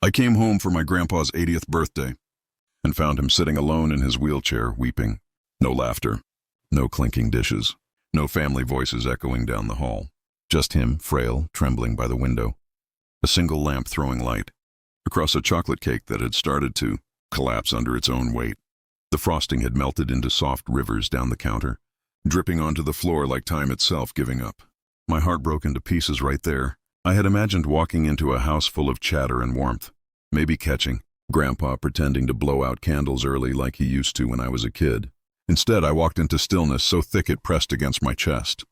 I came home for my grandpa's 80th birthday and found him sitting alone in his wheelchair, weeping. No laughter, no clinking dishes, no family voices echoing down the hall. Just him, frail, trembling by the window. A single lamp throwing light across a chocolate cake that had started to collapse under its own weight. The frosting had melted into soft rivers down the counter, dripping onto the floor like time itself giving up. My heart broke into pieces right there. I had imagined walking into a house full of chatter and warmth, maybe catching Grandpa pretending to blow out candles early like he used to when I was a kid. Instead, I walked into stillness so thick it pressed against my chest.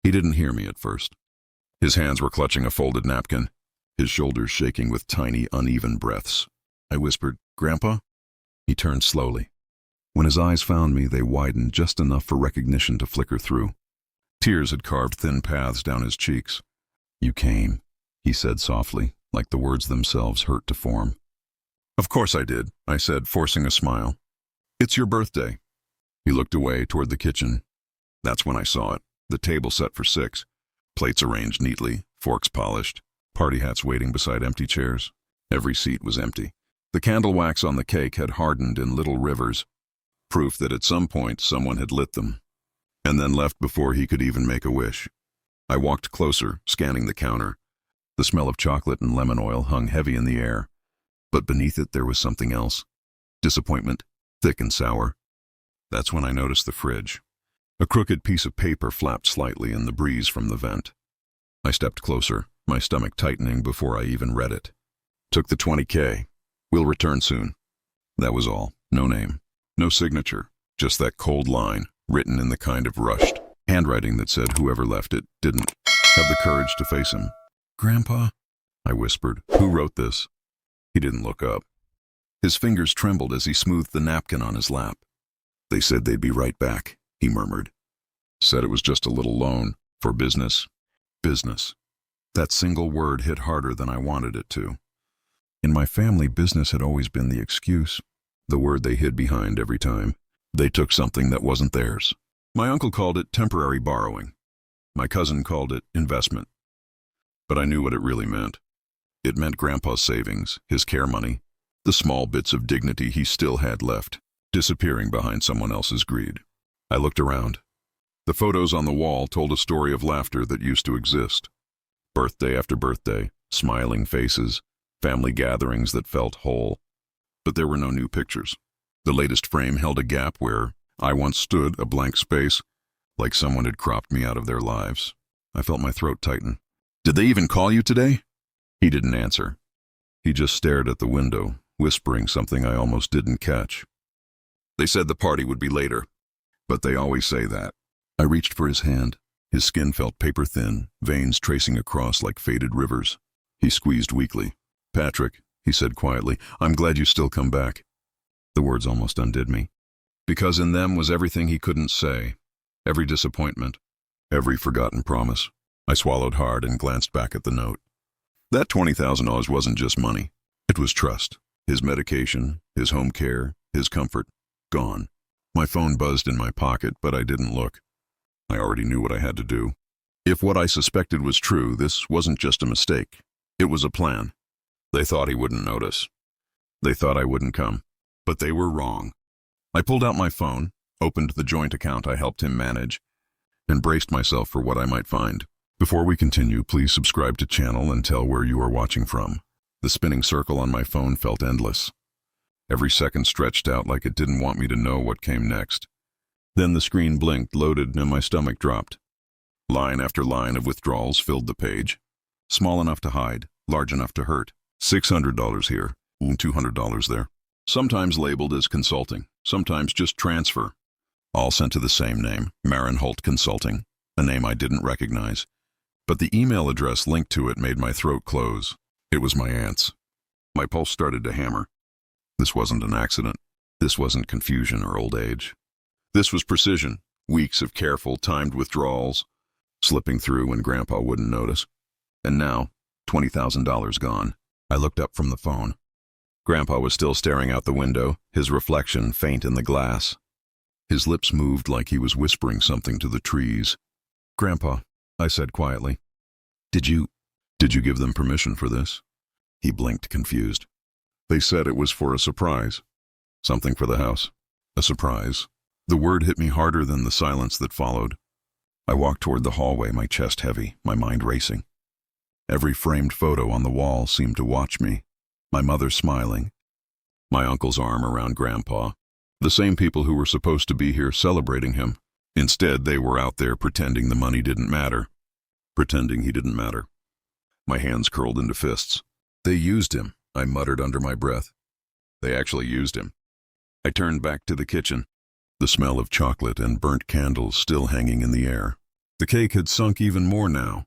He didn't hear me at first. His hands were clutching a folded napkin, his shoulders shaking with tiny, uneven breaths. I whispered, "Grandpa?" He turned slowly. When his eyes found me, they widened just enough for recognition to flicker through. Tears had carved thin paths down his cheeks. "You came," he said softly, like the words themselves hurt to form. "Of course I did," I said, forcing a smile. "It's your birthday." He looked away toward the kitchen. That's when I saw it, the table set for 6, plates arranged neatly, forks polished, party hats waiting beside empty chairs. Every seat was empty. The candle wax on the cake had hardened in little rivers, proof that at some point someone had lit them, and then left before he could even make a wish. I walked closer, scanning the counter. The smell of chocolate and lemon oil hung heavy in the air, but beneath it there was something else. Disappointment, thick and sour. That's when I noticed the fridge. A crooked piece of paper flapped slightly in the breeze from the vent. I stepped closer, my stomach tightening before I even read it. "Took the 20K. Will return soon." That was all. No name. No signature. Just that cold line, written in the kind of rushed handwriting that said whoever left it didn't have the courage to face him. "Grandpa?" I whispered. "Who wrote this?" He didn't look up. His fingers trembled as he smoothed the napkin on his lap. "They said they'd be right back," he murmured. "Said it was just a little loan, for business." Business. That single word hit harder than I wanted it to. In my family, business had always been the excuse, the word they hid behind every time they took something that wasn't theirs. My uncle called it temporary borrowing. My cousin called it investment. But I knew what it really meant. It meant Grandpa's savings, his care money, the small bits of dignity he still had left, disappearing behind someone else's greed. I looked around. The photos on the wall told a story of laughter that used to exist. Birthday after birthday, smiling faces, family gatherings that felt whole. But there were no new pictures. The latest frame held a gap where I once stood, a blank space, like someone had cropped me out of their lives. I felt my throat tighten. "Did they even call you today?" He didn't answer. He just stared at the window, whispering something I almost didn't catch. "They said the party would be later, but they always say that." I reached for his hand. His skin felt paper-thin, veins tracing across like faded rivers. He squeezed weakly. "Patrick," he said quietly, "I'm glad you still come back." The words almost undid me, because in them was everything he couldn't say, every disappointment, every forgotten promise. I swallowed hard and glanced back at the note. That $20,000 wasn't just money. It was trust. His medication, his home care, his comfort, gone. My phone buzzed in my pocket, but I didn't look. I already knew what I had to do. If what I suspected was true, this wasn't just a mistake. It was a plan. They thought he wouldn't notice. They thought I wouldn't come. But they were wrong. I pulled out my phone, opened the joint account I helped him manage, and braced myself for what I might find. Before we continue, please subscribe to channel and tell where you are watching from. The spinning circle on my phone felt endless. Every second stretched out like it didn't want me to know what came next. Then the screen blinked, loaded, and my stomach dropped. Line after line of withdrawals filled the page. Small enough to hide, large enough to hurt. $600 here, $200 there. Sometimes labeled as consulting, sometimes just transfer. All sent to the same name, Marin Holt Consulting, a name I didn't recognize. But the email address linked to it made my throat close. It was my aunt's. My pulse started to hammer. This wasn't an accident. This wasn't confusion or old age. This was precision, weeks of careful, timed withdrawals, slipping through when Grandpa wouldn't notice. And now, $20,000 gone. I looked up from the phone. Grandpa was still staring out the window, his reflection faint in the glass. His lips moved like he was whispering something to the trees. "Grandpa," I said quietly, Did you give them permission for this?" He blinked, confused. They said it was for a surprise. Something for the house. A surprise. The word hit me harder than the silence that followed. I walked toward the hallway, my chest heavy, my mind racing. Every framed photo on the wall seemed to watch me. My mother smiling. My uncle's arm around Grandpa. The same people who were supposed to be here celebrating him. Instead, they were out there pretending the money didn't matter. Pretending he didn't matter. My hands curled into fists. They used him, I muttered under my breath. They actually used him. I turned back to the kitchen. The smell of chocolate and burnt candles still hanging in the air. The cake had sunk even more now.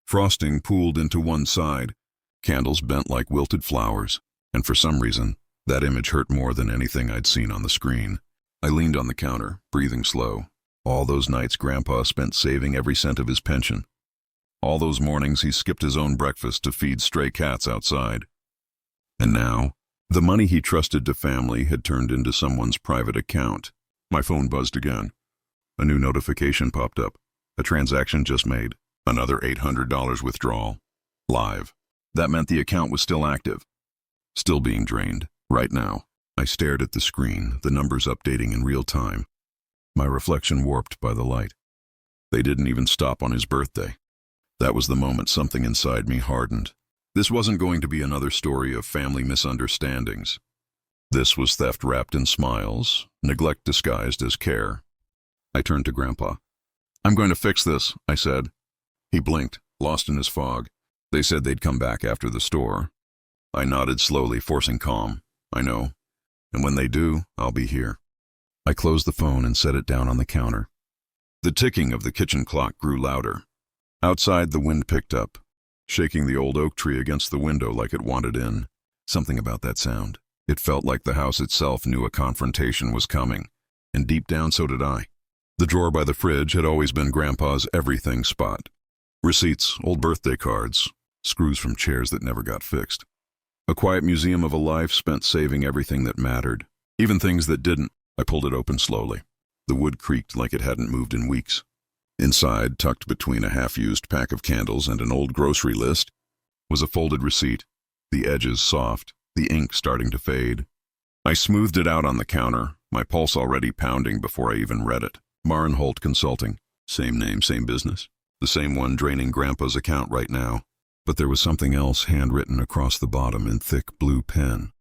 Frosting pooled into one side, candles bent like wilted flowers, and for some reason, that image hurt more than anything I'd seen on the screen. I leaned on the counter, breathing slow. All those nights Grandpa spent saving every cent of his pension. All those mornings he skipped his own breakfast to feed stray cats outside. And now, the money he trusted to family had turned into someone's private account. My phone buzzed again. A new notification popped up. A transaction just made. Another $800 withdrawal. Live. That meant the account was still active. Still being drained. Right now. I stared at the screen, the numbers updating in real time. My reflection warped by the light. They didn't even stop on his birthday. That was the moment something inside me hardened. This wasn't going to be another story of family misunderstandings. This was theft wrapped in smiles, neglect disguised as care. I turned to Grandpa. "I'm going to fix this," I said. He blinked, lost in his fog. They said they'd come back after the store. I nodded slowly, forcing calm. "I know. And when they do, I'll be here." I closed the phone and set it down on the counter. The ticking of the kitchen clock grew louder. Outside, the wind picked up, shaking the old oak tree against the window like it wanted in. Something about that sound. It felt like the house itself knew a confrontation was coming, and deep down so did I. The drawer by the fridge had always been Grandpa's everything spot. Receipts, old birthday cards, screws from chairs that never got fixed. A quiet museum of a life spent saving everything that mattered, even things that didn't. I pulled it open slowly. The wood creaked like it hadn't moved in weeks. Inside, tucked between a half-used pack of candles and an old grocery list, was a folded receipt, the edges soft, the ink starting to fade. I smoothed it out on the counter, my pulse already pounding before I even read it. Marenholt Consulting. Same name, same business. The same one draining Grandpa's account right now. But there was something else handwritten across the bottom in thick blue pen.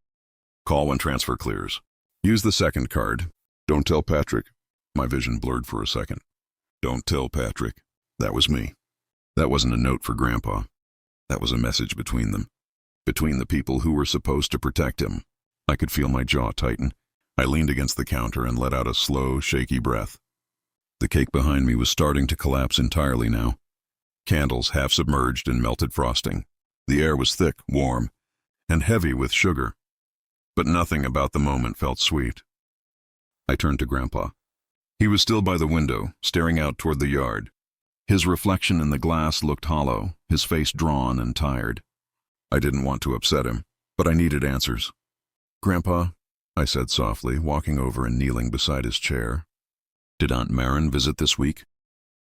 "Call when transfer clears. Use the second card. Don't tell Patrick." My vision blurred for a second. "Don't tell Patrick." That was me. That wasn't a note for Grandpa. That was a message between them. Between the people who were supposed to protect him. I could feel my jaw tighten. I leaned against the counter and let out a slow, shaky breath. The cake behind me was starting to collapse entirely now. Candles half submerged in melted frosting. The air was thick, warm, and heavy with sugar. But nothing about the moment felt sweet. I turned to Grandpa. He was still by the window, staring out toward the yard. His reflection in the glass looked hollow, his face drawn and tired. I didn't want to upset him, but I needed answers. "Grandpa," I said softly, walking over and kneeling beside his chair. "Did Aunt Maren visit this week?"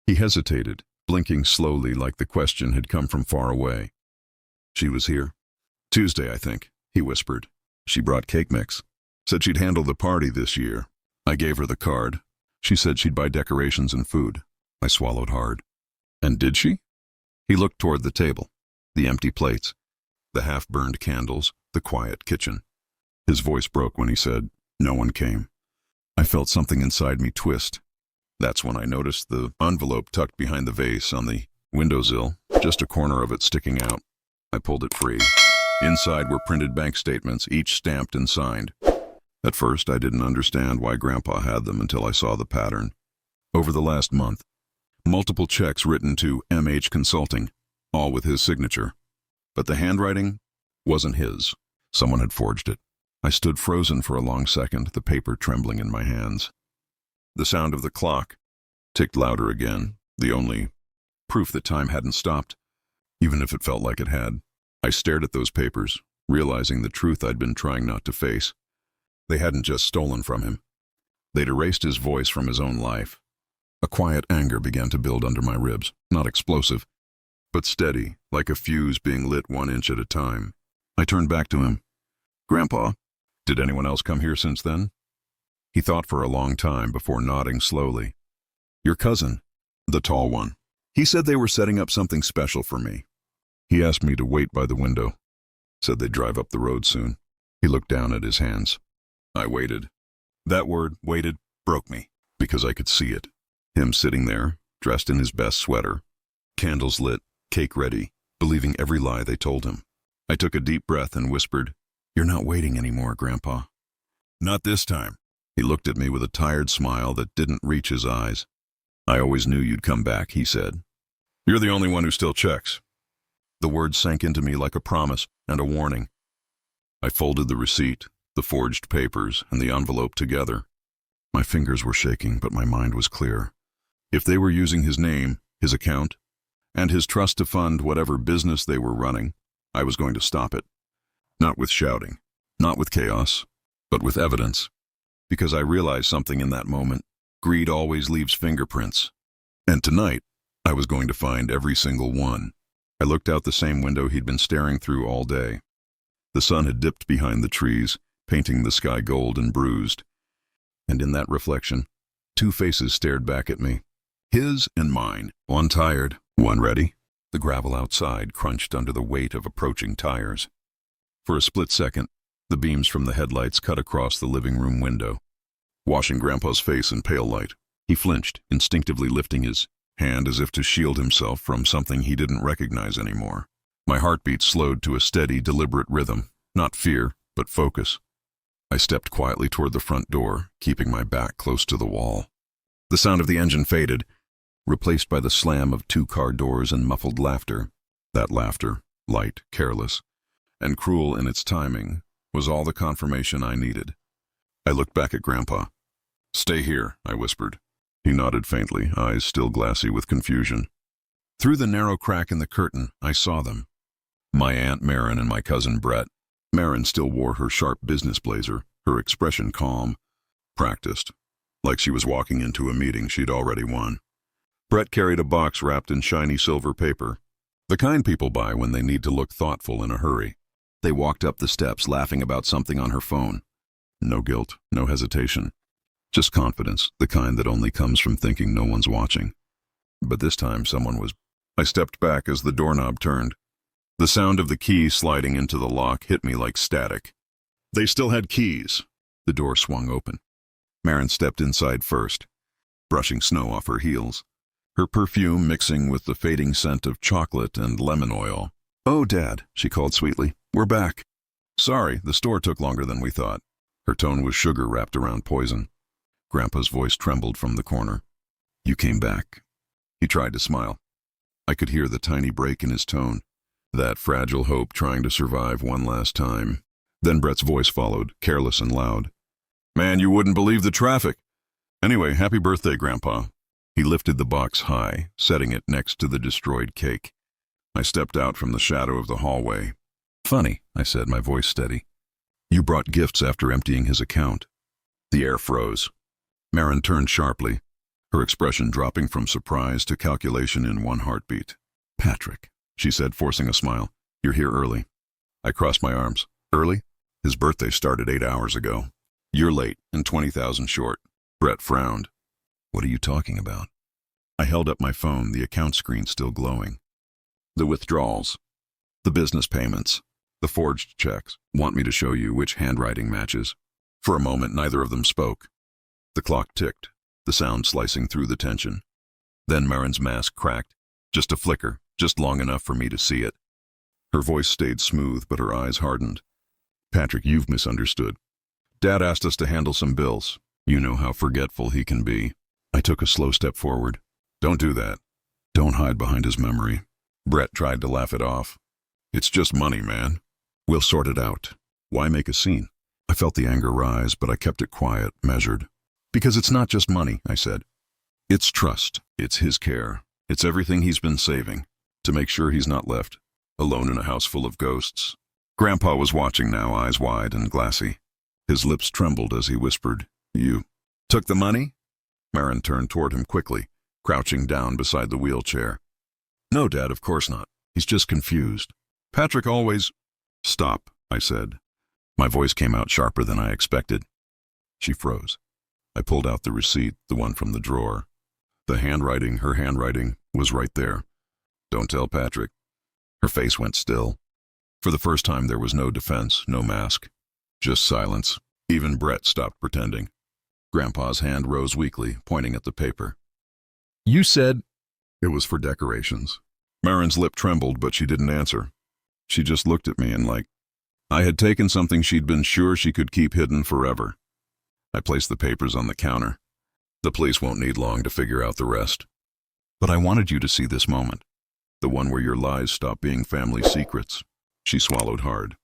He hesitated, blinking slowly like the question had come from far away. "She was here. Tuesday, I think," he whispered. "She brought cake mix. Said she'd handle the party this year. I gave her the card. She said she'd buy decorations and food." I swallowed hard. "And did she?" He looked toward the table, the empty plates, the half-burned candles, the quiet kitchen. His voice broke when he said, "No one came." I felt something inside me twist. That's when I noticed the envelope tucked behind the vase on the windowsill, just a corner of it sticking out. I pulled it free. Inside were printed bank statements, each stamped and signed. At first, I didn't understand why Grandpa had them until I saw the pattern. Over the last month, multiple checks written to MH Consulting, all with his signature. But the handwriting wasn't his. Someone had forged it. I stood frozen for a long second, the paper trembling in my hands. The sound of the clock ticked louder again, the only proof that time hadn't stopped, even if it felt like it had. I stared at those papers, realizing the truth I'd been trying not to face. They hadn't just stolen from him. They'd erased his voice from his own life. A quiet anger began to build under my ribs, not explosive, but steady, like a fuse being lit 1 inch at a time. I turned back to him. Grandpa, did anyone else come here since then? He thought for a long time before nodding slowly. Your cousin, the tall one. He said they were setting up something special for me. He asked me to wait by the window. Said they'd drive up the road soon. He looked down at his hands. I waited. That word, waited, broke me, because I could see it. Him sitting there, dressed in his best sweater, candles lit, cake ready, believing every lie they told him. I took a deep breath and whispered, You're not waiting anymore, Grandpa. Not this time. He looked at me with a tired smile that didn't reach his eyes. I always knew you'd come back, he said. You're the only one who still checks. The words sank into me like a promise and a warning. I folded the receipt, the forged papers, and the envelope together. My fingers were shaking, but my mind was clear. If they were using his name, his account, and his trust to fund whatever business they were running, I was going to stop it. Not with shouting, not with chaos, but with evidence. Because I realized something in that moment. Greed always leaves fingerprints. And tonight, I was going to find every single one. I looked out the same window he'd been staring through all day. The sun had dipped behind the trees, painting the sky gold and bruised. And in that reflection, two faces stared back at me. His and mine, one tired, one ready. The gravel outside crunched under the weight of approaching tires. For a split second, the beams from the headlights cut across the living room window, washing Grandpa's face in pale light. He flinched, instinctively lifting his hand as if to shield himself from something he didn't recognize anymore. My heartbeat slowed to a steady, deliberate rhythm, not fear, but focus. I stepped quietly toward the front door, keeping my back close to the wall. The sound of the engine faded, replaced by the slam of two car doors and muffled laughter. That laughter, light, careless, and cruel in its timing, was all the confirmation I needed. I looked back at Grandpa. Stay here, I whispered. He nodded faintly, eyes still glassy with confusion. Through the narrow crack in the curtain, I saw them. My Aunt Marin and my cousin Brett. Marin still wore her sharp business blazer, her expression calm, practiced, like she was walking into a meeting she'd already won. Brett carried a box wrapped in shiny silver paper, the kind people buy when they need to look thoughtful in a hurry. They walked up the steps laughing about something on her phone. No guilt, no hesitation. Just confidence, the kind that only comes from thinking no one's watching. But this time someone was. I stepped back as the doorknob turned. The sound of the key sliding into the lock hit me like static. They still had keys. The door swung open. Marin stepped inside first, brushing snow off her heels, her perfume mixing with the fading scent of chocolate and lemon oil. Oh, Dad, she called sweetly. We're back. Sorry, the store took longer than we thought. Her tone was sugar wrapped around poison. Grandpa's voice trembled from the corner. You came back. He tried to smile. I could hear the tiny break in his tone, that fragile hope trying to survive one last time. Then Brett's voice followed, careless and loud. Man, you wouldn't believe the traffic. Anyway, happy birthday, Grandpa. He lifted the box high, setting it next to the destroyed cake. I stepped out from the shadow of the hallway. Funny, I said, my voice steady. You brought gifts after emptying his account. The air froze. Marin turned sharply, her expression dropping from surprise to calculation in one heartbeat. Patrick, she said, forcing a smile. You're here early. I crossed my arms. Early? His birthday started 8 hours ago. You're late and 20,000 short. Brett frowned. What are you talking about? I held up my phone, the account screen still glowing. The withdrawals. The business payments. The forged checks. Want me to show you which handwriting matches? For a moment, neither of them spoke. The clock ticked, the sound slicing through the tension. Then Marin's mask cracked. Just a flicker, just long enough for me to see it. Her voice stayed smooth, but her eyes hardened. Patrick, you've misunderstood. Dad asked us to handle some bills. You know how forgetful he can be. I took a slow step forward. Don't do that. Don't hide behind his memory. Brett tried to laugh it off. It's just money, man. We'll sort it out. Why make a scene? I felt the anger rise, but I kept it quiet, measured. Because it's not just money, I said. It's trust. It's his care. It's everything he's been saving, to make sure he's not left alone in a house full of ghosts. Grandpa was watching now, eyes wide and glassy. His lips trembled as he whispered, You took the money? Marin turned toward him quickly, crouching down beside the wheelchair. No, Dad, of course not. He's just confused. Patrick always... Stop, I said. My voice came out sharper than I expected. She froze. I pulled out the receipt, the one from the drawer. The handwriting, her handwriting, was right there. Don't tell Patrick. Her face went still. For the first time there was no defense, no mask. Just silence. Even Brett stopped pretending. Grandpa's hand rose weakly, pointing at the paper. You said... It was for decorations. Marin's lip trembled, but she didn't answer. She just looked at me and I had taken something she'd been sure she could keep hidden forever. I placed the papers on the counter. The police won't need long to figure out the rest. But I wanted you to see this moment. The one where your lies stop being family secrets. She swallowed hard.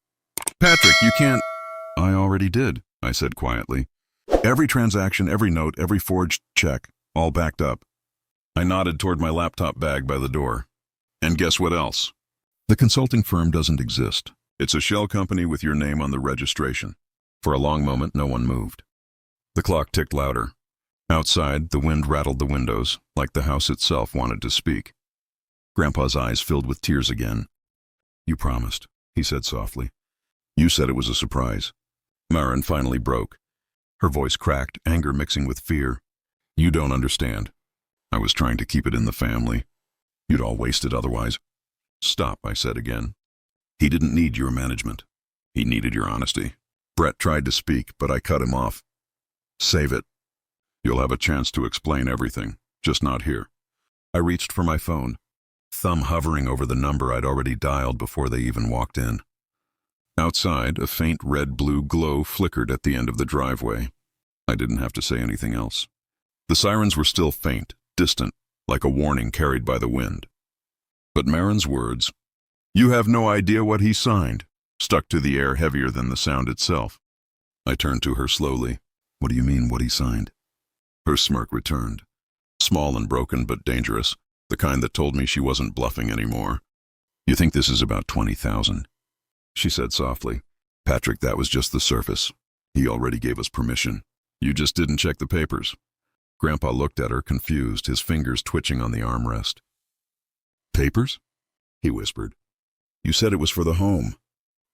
Patrick, you can't... I already did, I said quietly. Every transaction, every note, every forged check, all backed up. I nodded toward my laptop bag by the door. And guess what else? The consulting firm doesn't exist. It's a shell company with your name on the registration. For a long moment, no one moved. The clock ticked louder. Outside, the wind rattled the windows, like the house itself wanted to speak. Grandpa's eyes filled with tears again. You promised, he said softly. You said it was a surprise. Marin finally broke. Her voice cracked, anger mixing with fear. You don't understand. I was trying to keep it in the family. You'd all waste it otherwise. Stop, I said again. He didn't need your management. He needed your honesty. Brett tried to speak, but I cut him off. Save it. You'll have a chance to explain everything, just not here. I reached for my phone, thumb hovering over the number I'd already dialed before they even walked in. Outside, a faint red-blue glow flickered at the end of the driveway. I didn't have to say anything else. The sirens were still faint, distant, like a warning carried by the wind. But Marin's words, "You have no idea what he signed," stuck to the air heavier than the sound itself. I turned to her slowly. What do you mean, what he signed? Her smirk returned. Small and broken, but dangerous, the kind that told me she wasn't bluffing anymore. You think this is about 20,000? She said softly. Patrick, that was just the surface. He already gave us permission. You just didn't check the papers. Grandpa looked at her, confused, his fingers twitching on the armrest. Papers? He whispered. You said it was for the home.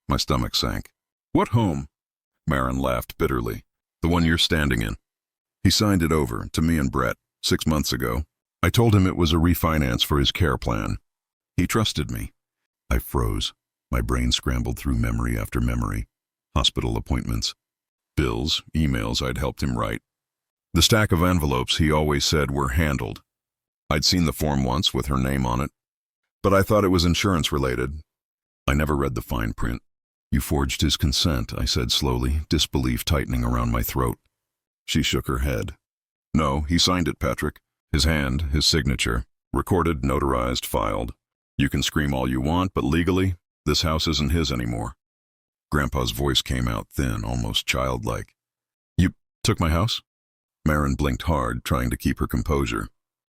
My stomach sank. What home? Marin laughed bitterly. The one you're standing in. He signed it over, to me and Brett, 6 months ago. I told him it was a refinance for his care plan. He trusted me. I froze. My brain scrambled through memory after memory. Hospital appointments. Bills, emails I'd helped him write. The stack of envelopes he always said were handled. I'd seen the form once with her name on it, but I thought it was insurance-related. I never read the fine print. You forged his consent, I said slowly, disbelief tightening around my throat. She shook her head. No, he signed it, Patrick. His hand, his signature. Recorded, notarized, filed. You can scream all you want, but legally, this house isn't his anymore. Grandpa's voice came out thin, almost childlike. You took my house? Marin blinked hard, trying to keep her composure.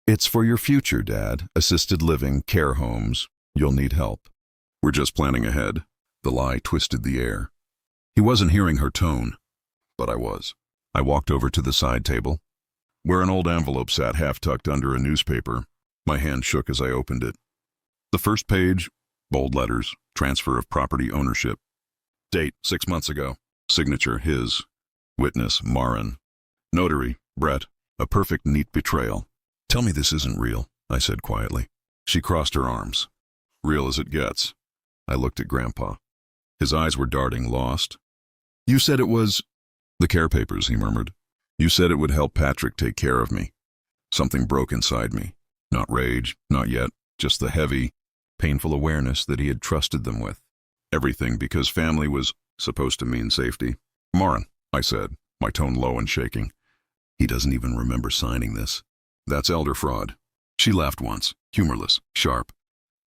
It's for your future, Dad. Assisted living, care homes. You'll need help. We're just planning ahead. The lie twisted the air. He wasn't hearing her tone, but I was. I walked over to the side table, where an old envelope sat half-tucked under a newspaper. My hand shook as I opened it. The first page, bold letters, transfer of property ownership. Date, 6 months ago. Signature, his. Witness, Marin. Notary, Brett. A perfect, neat betrayal. Tell me this isn't real, I said quietly. She crossed her arms. Real as it gets. I looked at Grandpa. His eyes were darting, lost. You said it was... The care papers, he murmured. You said it would help Patrick take care of me. Something broke inside me. Not rage, not yet, just the heavy, painful awareness that he had trusted them with. Everything because family was supposed to mean safety. Marin, I said, my tone low and shaking. He doesn't even remember signing this. That's elder fraud. She laughed once, humorless, sharp.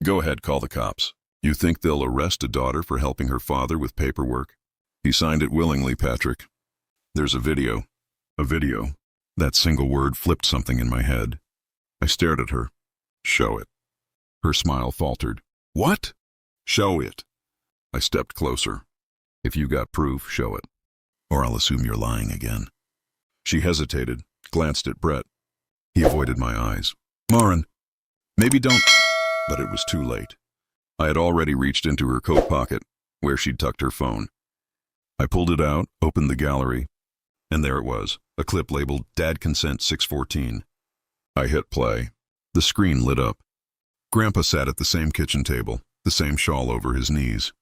Go ahead, call the cops. You think they'll arrest a daughter for helping her father with paperwork? He signed it willingly, Patrick. There's a video. A video. That single word flipped something in my head. I stared at her. Show it. Her smile faltered. What? Show it. I stepped closer. If you got proof, show it. Or I'll assume you're lying again. She hesitated, glanced at Brett. He avoided my eyes. Marin, maybe don't... But it was too late. I had already reached into her coat pocket. where she'd tucked her phone. I pulled it out, opened the gallery, and there it was, a clip labeled Dad Consent 614. I hit play. The screen lit up. Grandpa sat at the same kitchen table, the same shawl over his knees.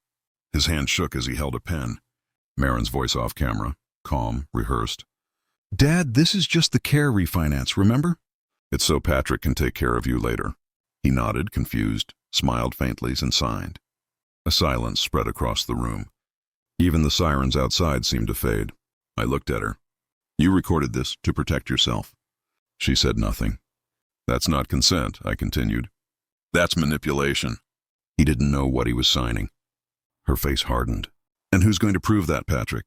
His hand shook as he held a pen. Marin's voice off camera, calm, rehearsed. Dad, this is just the care refinance, remember? It's so Patrick can take care of you later. He nodded, confused, smiled faintly, and signed. A silence spread across the room. Even the sirens outside seemed to fade. I looked at her. You recorded this to protect yourself. She said nothing. That's not consent, I continued. That's manipulation. He didn't know what he was signing. Her face hardened. And who's going to prove that, Patrick?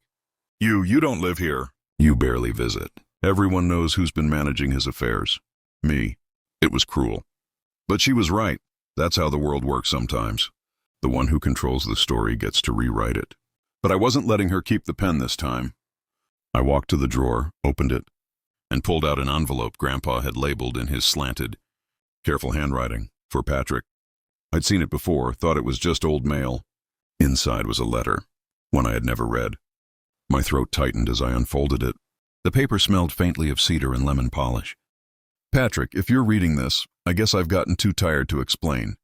You don't live here. You barely visit. Everyone knows who's been managing his affairs. Me. It was cruel. But she was right. That's how the world works sometimes. The one who controls the story gets to rewrite it. But I wasn't letting her keep the pen this time. I walked to the drawer, opened it, and pulled out an envelope Grandpa had labeled in his slanted, careful handwriting, for Patrick. I'd seen it before, thought it was just old mail. Inside was a letter, one I had never read. My throat tightened as I unfolded it. The paper smelled faintly of cedar and lemon polish. Patrick, if you're reading this, I guess I've gotten too tired to explain.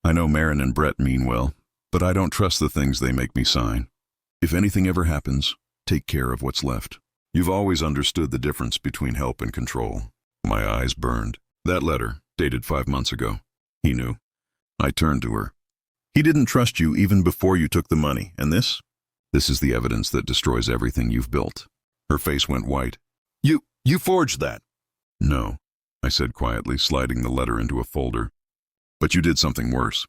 I know Marin and Brett mean well, but I don't trust the things they make me sign. If anything ever happens, take care of what's left. You've always understood the difference between help and control. My eyes burned. That letter, dated 5 months ago. He knew. I turned to her. He didn't trust you even before you took the money, and this? This is the evidence that destroys everything you've built. Her face went white. You forged that. No, I said quietly, sliding the letter into a folder. But you did something worse.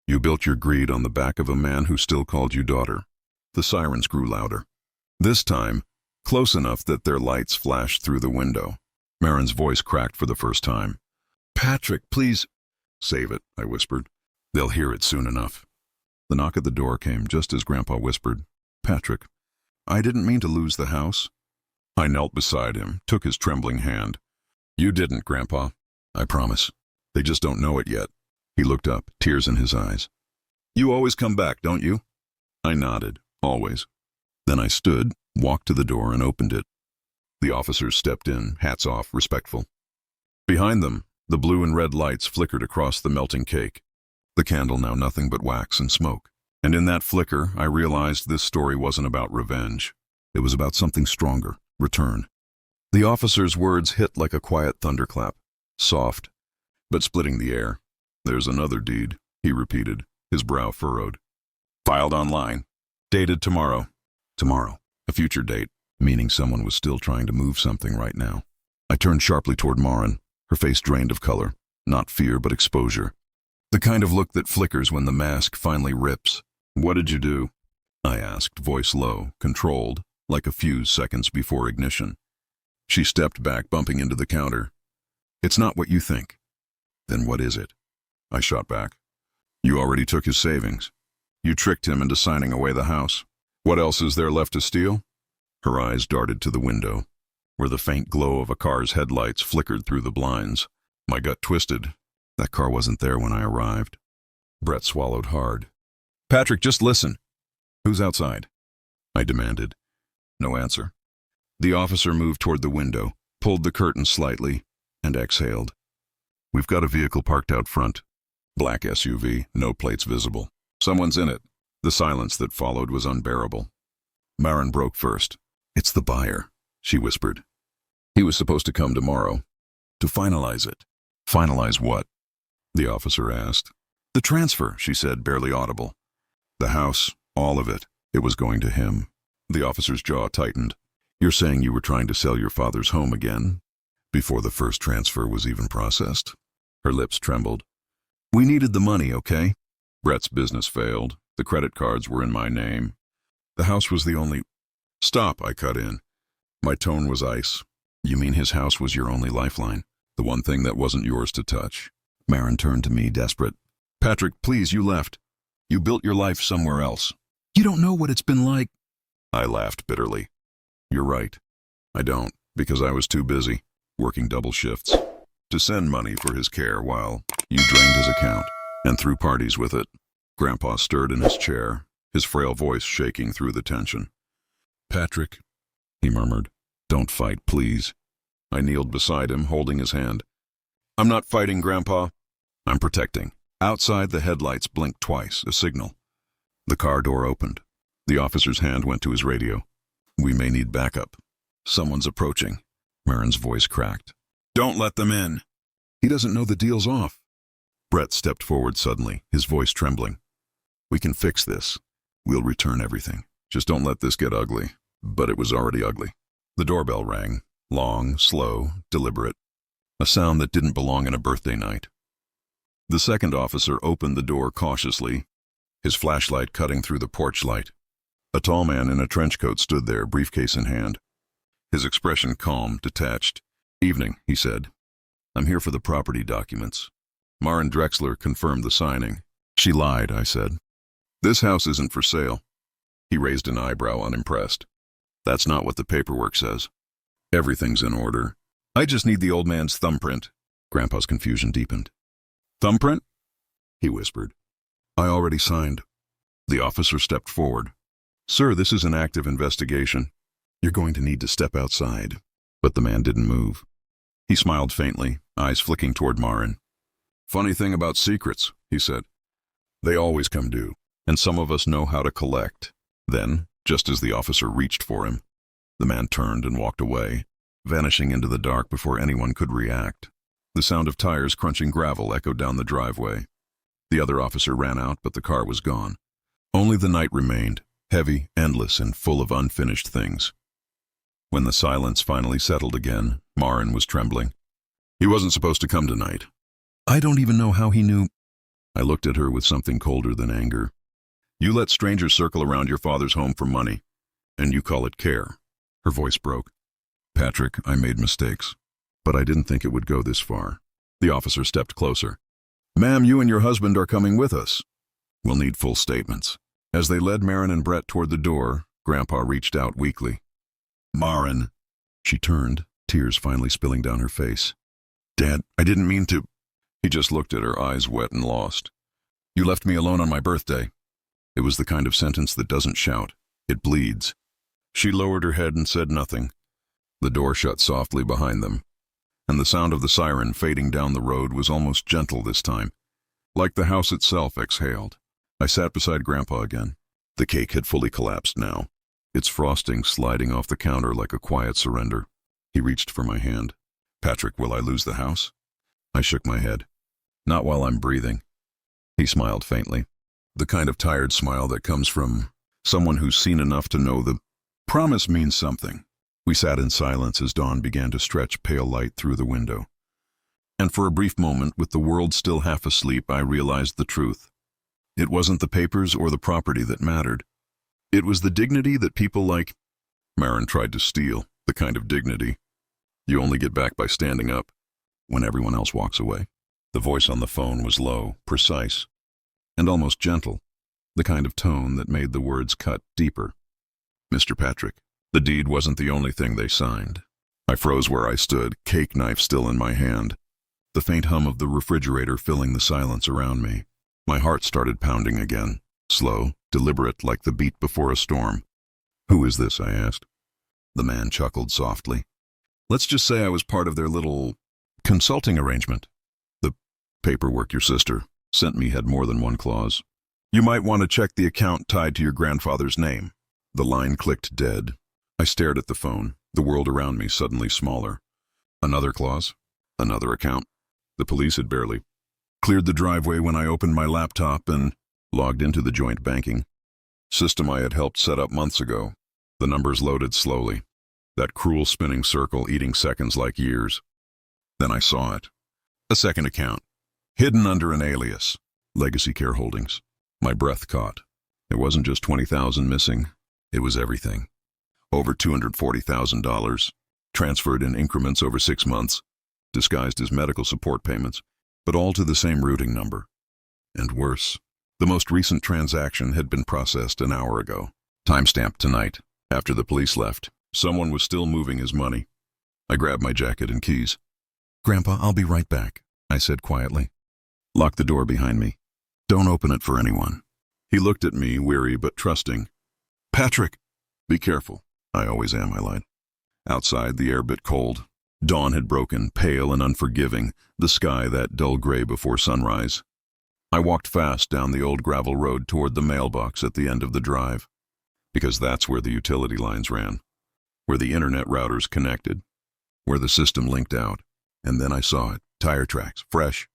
You built your greed on the back of a man who still called you daughter. The sirens grew louder. This time, close enough that their lights flashed through the window. Marin's voice cracked for the first time. Patrick, please. Save it, I whispered. They'll hear it soon enough. The knock at the door came just as Grandpa whispered, Patrick, I didn't mean to lose the house. I knelt beside him, took his trembling hand. You didn't, Grandpa. I promise. They just don't know it yet. He looked up, tears in his eyes. You always come back, don't you? I nodded, always. Then I stood, walked to the door, and opened it. The officers stepped in, hats off, respectful. Behind them, the blue and red lights flickered across the melting cake. The candle now nothing but wax and smoke. And in that flicker, I realized this story wasn't about revenge. It was about something stronger, return. The officer's words hit like a quiet thunderclap, soft, but splitting the air. There's another deed, he repeated, his brow furrowed. Filed online. Dated tomorrow. Tomorrow. A future date, meaning someone was still trying to move something right now. I turned sharply toward Marin, her face drained of color, not fear but exposure. The kind of look that flickers when the mask finally rips. What did you do? I asked, voice low, controlled, like a fuse seconds before ignition. She stepped back, bumping into the counter. It's not what you think. Then what is it? I shot back. You already took his savings. You tricked him into signing away the house. What else is there left to steal? Her eyes darted to the window, where the faint glow of a car's headlights flickered through the blinds. My gut twisted. That car wasn't there when I arrived. Brett swallowed hard. Patrick, just listen. Who's outside? I demanded. No answer. The officer moved toward the window, pulled the curtain slightly, and exhaled. We've got a vehicle parked out front. Black SUV, no plates visible. Someone's in it. The silence that followed was unbearable. Marin broke first. It's the buyer, she whispered. He was supposed to come tomorrow. To finalize it. Finalize what? The officer asked. The transfer, she said, barely audible. The house, all of it. It was going to him. The officer's jaw tightened. You're saying you were trying to sell your father's home again? Before the first transfer was even processed? Her lips trembled. We needed the money, okay? Brett's business failed. The credit cards were in my name. The house was the only... Stop, I cut in. My tone was ice. You mean his house was your only lifeline? The one thing that wasn't yours to touch? Marin turned to me, desperate. Patrick, please, you left. You built your life somewhere else. You don't know what it's been like. I laughed bitterly. You're right. I don't, because I was too busy, working double shifts, to send money for his care while you drained his account and threw parties with it. Grandpa stirred in his chair, his frail voice shaking through the tension. "Patrick," he murmured, "don't fight, please." I kneeled beside him, holding his hand. "I'm not fighting, Grandpa. I'm protecting." Outside, the headlights blinked twice, a signal. The car door opened. The officer's hand went to his radio. "We may need backup. Someone's approaching." Marin's voice cracked. "Don't let them in." "He doesn't know the deal's off." Brett stepped forward suddenly, his voice trembling. "We can fix this. We'll return everything. Just don't let this get ugly." But it was already ugly. The doorbell rang, long, slow, deliberate, a sound that didn't belong in a birthday night. The second officer opened the door cautiously, his flashlight cutting through the porch light. A tall man in a trench coat stood there, briefcase in hand. His expression calm, detached. "Evening," he said. "I'm here for the property documents." Marin Drexler confirmed the signing. "She lied," I said. "This house isn't for sale." He raised an eyebrow, unimpressed. "That's not what the paperwork says. Everything's in order. I just need the old man's thumbprint." Grandpa's confusion deepened. "Thumbprint?" he whispered. "I already signed." The officer stepped forward. "Sir, this is an active investigation. You're going to need to step outside." But the man didn't move. He smiled faintly, eyes flicking toward Marin. "Funny thing about secrets," he said. "They always come due, and some of us know how to collect." Then, just as the officer reached for him, the man turned and walked away, vanishing into the dark before anyone could react. The sound of tires crunching gravel echoed down the driveway. The other officer ran out, but the car was gone. Only the night remained, heavy, endless, and full of unfinished things. When the silence finally settled again, Marin was trembling. "He wasn't supposed to come tonight." "I don't even know how he knew." I looked at her with something colder than anger. "You let strangers circle around your father's home for money, and you call it care." Her voice broke. "Patrick, I made mistakes, but I didn't think it would go this far." The officer stepped closer. "Ma'am, you and your husband are coming with us. We'll need full statements." As they led Marin and Brett toward the door, Grandpa reached out weakly. "Marin." She turned, tears finally spilling down her face. "Dad, I didn't mean to." He just looked at her, eyes wet and lost. "You left me alone on my birthday." It was the kind of sentence that doesn't shout. It bleeds. She lowered her head and said nothing. The door shut softly behind them, and the sound of the siren fading down the road was almost gentle this time, like the house itself exhaled. I sat beside Grandpa again. The cake had fully collapsed now, its frosting sliding off the counter like a quiet surrender. He reached for my hand. "Patrick, will I lose the house?" I shook my head. "Not while I'm breathing." He smiled faintly, the kind of tired smile that comes from someone who's seen enough to know the promise means something. We sat in silence as dawn began to stretch pale light through the window. And for a brief moment, with the world still half asleep, I realized the truth. It wasn't the papers or the property that mattered. It was the dignity that people like Marin tried to steal, the kind of dignity you only get back by standing up when everyone else walks away. The voice on the phone was low, precise, and almost gentle, the kind of tone that made the words cut deeper. "Mr. Patrick." The deed wasn't the only thing they signed. I froze where I stood, cake knife still in my hand, the faint hum of the refrigerator filling the silence around me. My heart started pounding again, slow, deliberate, like the beat before a storm. "Who is this?" I asked. The man chuckled softly. "Let's just say I was part of their little consulting arrangement. The paperwork your sister sent me had more than one clause. You might want to check the account tied to your grandfather's name." The line clicked dead. I stared at the phone, the world around me suddenly smaller. Another clause, another account. The police had barely cleared the driveway when I opened my laptop and logged into the joint banking system I had helped set up months ago. The numbers loaded slowly, that cruel spinning circle eating seconds like years. Then I saw it. A second account, hidden under an alias, Legacy Care Holdings. My breath caught. It wasn't just $20,000 missing, it was everything. Over $240,000, transferred in increments over 6 months, disguised as medical support payments, but all to the same routing number. And worse, the most recent transaction had been processed an hour ago. Timestamped tonight, after the police left. Someone was still moving his money. I grabbed my jacket and keys. "Grandpa, I'll be right back," I said quietly. "Lock the door behind me. Don't open it for anyone." He looked at me, weary but trusting. "Patrick!" "Be careful." "I always am," I lied. Outside, the air bit cold. Dawn had broken, pale and unforgiving, the sky that dull gray before sunrise. I walked fast down the old gravel road toward the mailbox at the end of the drive, because that's where the utility lines ran, where the internet routers connected, where the system linked out. And then I saw it, tire tracks, fresh.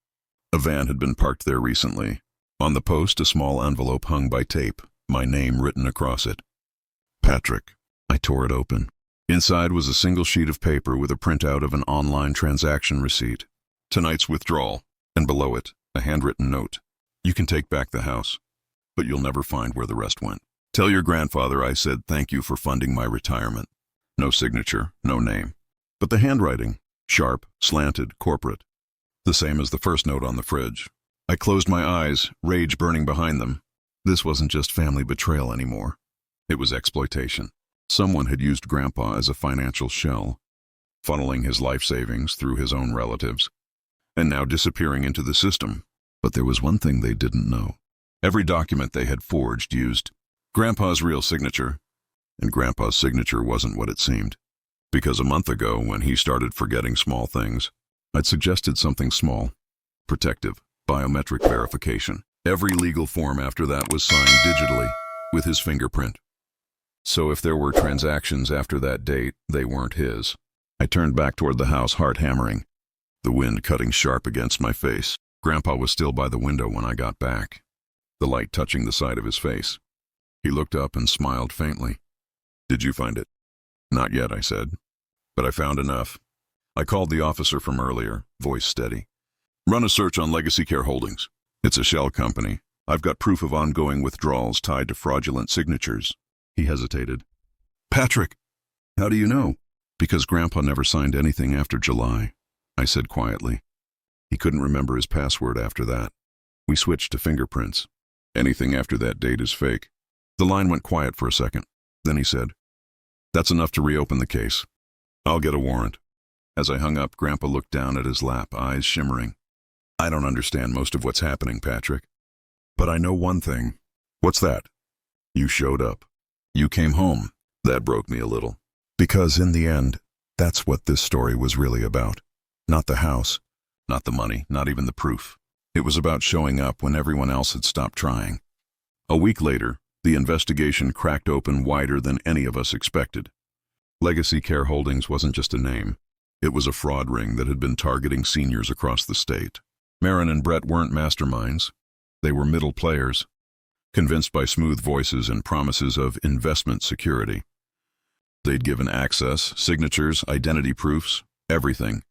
A van had been parked there recently. On the post, a small envelope hung by tape, my name written across it. Patrick. I tore it open. Inside was a single sheet of paper with a printout of an online transaction receipt. "Tonight's withdrawal," and below it, a handwritten note. "You can take back the house, but you'll never find where the rest went. Tell your grandfather I said thank you for funding my retirement." No signature, no name. But the handwriting, sharp, slanted, corporate. The same as the first note on the fridge. I closed my eyes, rage burning behind them. This wasn't just family betrayal anymore. It was exploitation. Someone had used Grandpa as a financial shell, funneling his life savings through his own relatives, and now disappearing into the system. But there was one thing they didn't know. Every document they had forged used Grandpa's real signature, and Grandpa's signature wasn't what it seemed. Because a month ago, when he started forgetting small things, I'd suggested something small, protective, biometric verification. Every legal form after that was signed digitally, with his fingerprint. So if there were transactions after that date, they weren't his. I turned back toward the house, heart hammering, the wind cutting sharp against my face. Grandpa was still by the window when I got back, the light touching the side of his face. He looked up and smiled faintly. "Did you find it?" "Not yet," I said, "but I found enough." I called the officer from earlier, voice steady. "Run a search on Legacy Care Holdings. It's a shell company. I've got proof of ongoing withdrawals tied to fraudulent signatures." He hesitated. "Patrick!" "How do you know?" "Because Grandpa never signed anything after July," I said quietly. He couldn't remember his password after that. We switched to fingerprints. "Anything after that date is fake." The line went quiet for a second. Then he said, "That's enough to reopen the case. I'll get a warrant." As I hung up, Grandpa looked down at his lap, eyes shimmering. "I don't understand most of what's happening, Patrick. But I know one thing." "What's that?" "You showed up. You came home." That broke me a little. Because in the end, that's what this story was really about. Not the house, not the money, not even the proof. It was about showing up when everyone else had stopped trying. A week later, the investigation cracked open wider than any of us expected. Legacy Care Holdings wasn't just a name. It was a fraud ring that had been targeting seniors across the state. Marin and Brett weren't masterminds. They were middle players, convinced by smooth voices and promises of investment security. They'd given access, signatures, identity proofs, everything.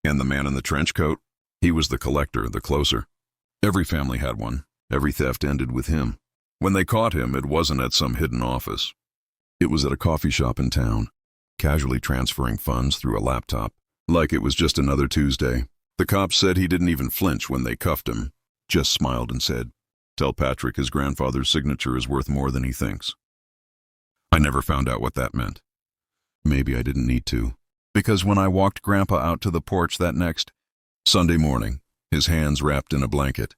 And the man in the trench coat? He was the collector, the closer. Every family had one. Every theft ended with him. When they caught him, it wasn't at some hidden office. It was at a coffee shop in town, casually transferring funds through a laptop, like it was just another Tuesday. The cops said he didn't even flinch when they cuffed him, just smiled and said, "Tell Patrick his grandfather's signature is worth more than he thinks." I never found out what that meant. Maybe I didn't need to, because when I walked Grandpa out to the porch that next Sunday morning, his hands wrapped in a blanket,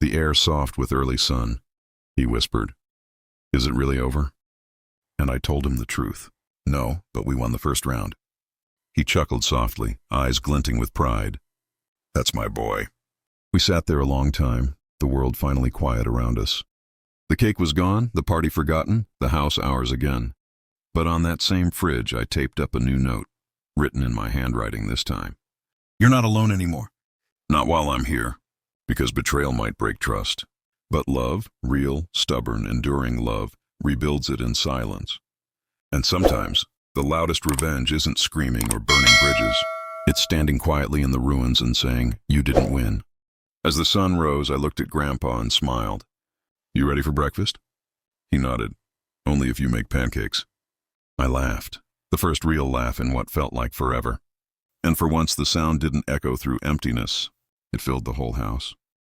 the air soft with early sun, he whispered, "Is it really over?" And I told him the truth. "No, but we won the first round." He chuckled softly, eyes glinting with pride. "That's my boy." We sat there a long time, the world finally quiet around us. The cake was gone, the party forgotten, the house ours again. But on that same fridge, I taped up a new note, written in my handwriting this time. "You're not alone anymore." "Not while I'm here, because betrayal might break trust. But love, real, stubborn, enduring love, rebuilds it in silence. And sometimes, the loudest revenge isn't screaming or burning bridges. It's standing quietly in the ruins and saying, 'You didn't win.'" As the sun rose, I looked at Grandpa and smiled. "You ready for breakfast?" He nodded. "Only if you make pancakes." I laughed, the first real laugh in what felt like forever. And for once the sound didn't echo through emptiness. It filled the whole house.